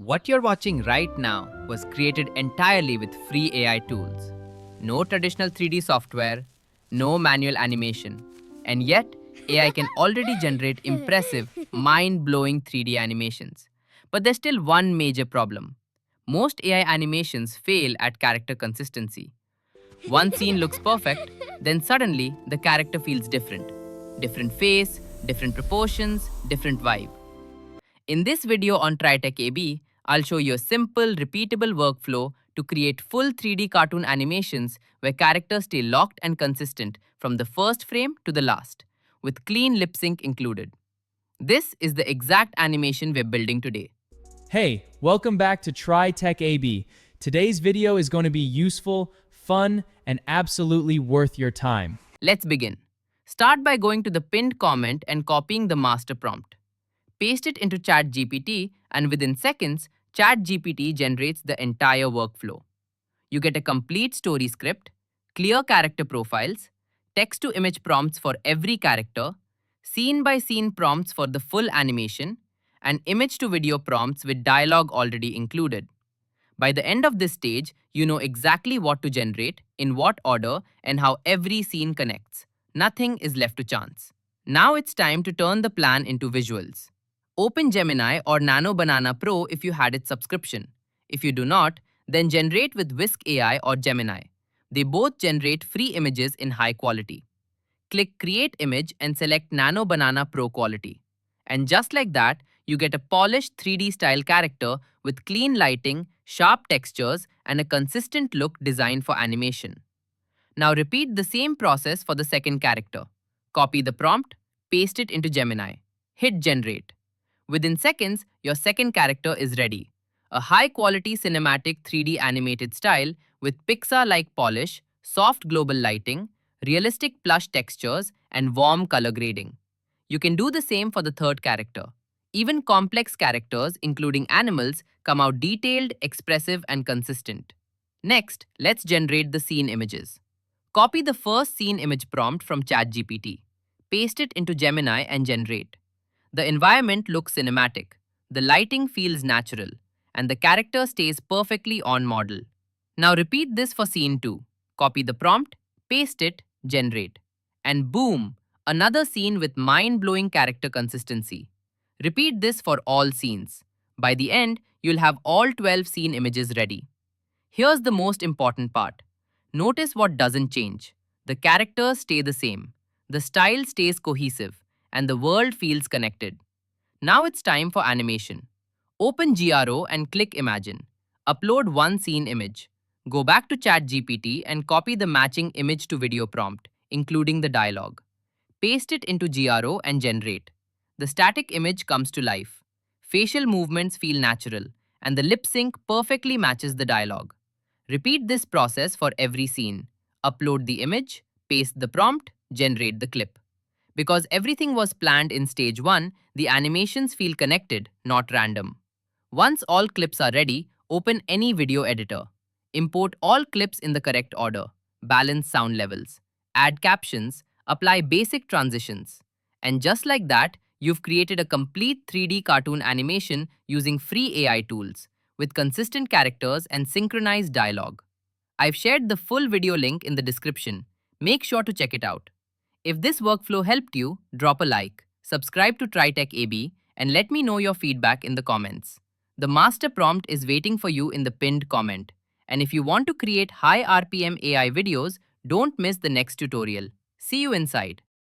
What you're watching right now was created entirely with free AI tools. No traditional 3D software, no manual animation. And yet, AI can already generate impressive, mind blowing 3D animations. But there's still one major problem. Most AI animations fail at character consistency. One scene looks perfect, then suddenly the character feels different. Different face, different proportions, different vibe. In this video on TriTech AB, I'll show you a simple, repeatable workflow to create full 3D cartoon animations where characters stay locked and consistent from the first frame to the last, with clean lip sync included. This is the exact animation we're building today. Hey, welcome back to TriTech AB. Today's video is going to be useful, fun, and absolutely worth your time. Let's begin. Start by going to the pinned comment and copying the master prompt. Paste it into ChatGPT, and within seconds, ChatGPT generates the entire workflow. You get a complete story script, clear character profiles, text-to-image prompts for every character, scene-by-scene prompts for the full animation, and image-to-video prompts with dialogue already included. By the end of this stage, you know exactly what to generate, in what order, and how every scene connects. Nothing is left to chance. Now it's time to turn the plan into visuals. Open Gemini or Nano Banana Pro if you had its subscription. If you do not, then generate with Whisk AI or Gemini. They both generate free images in high quality. Click Create Image and select Nano Banana Pro quality. And just like that, you get a polished 3D style character with clean lighting, sharp textures, and a consistent look designed for animation. Now repeat the same process for the second character. Copy the prompt, paste it into Gemini. Hit Generate. Within seconds, your second character is ready. A high-quality cinematic 3D animated style with Pixar-like polish, soft global lighting, realistic plush textures, and warm color grading. You can do the same for the third character. Even complex characters, including animals, come out detailed, expressive, and consistent. Next, let's generate the scene images. Copy the first scene image prompt from ChatGPT. Paste it into Gemini and generate. The environment looks cinematic, the lighting feels natural, and the character stays perfectly on model. Now repeat this for scene 2. Copy the prompt, paste it, generate. And boom, another scene with mind-blowing character consistency. Repeat this for all scenes. By the end, you'll have all 12 scene images ready. Here's the most important part. Notice what doesn't change. The characters stay the same. The style stays cohesive and the world feels connected. Now it's time for animation. Open GRO and click Imagine. Upload one scene image. Go back to ChatGPT and copy the matching image to video prompt, including the dialogue. Paste it into GRO and generate. The static image comes to life. Facial movements feel natural, and the lip sync perfectly matches the dialogue. Repeat this process for every scene. Upload the image, paste the prompt, generate the clip. Because everything was planned in stage 1, the animations feel connected, not random. Once all clips are ready, open any video editor. Import all clips in the correct order. Balance sound levels. Add captions. Apply basic transitions. And just like that, you've created a complete 3D cartoon animation using free AI tools, with consistent characters and synchronized dialogue. I've shared the full video link in the description. Make sure to check it out. If this workflow helped you, drop a like, subscribe to TriTech AB, and let me know your feedback in the comments. The master prompt is waiting for you in the pinned comment. And if you want to create high RPM AI videos, don't miss the next tutorial. See you inside.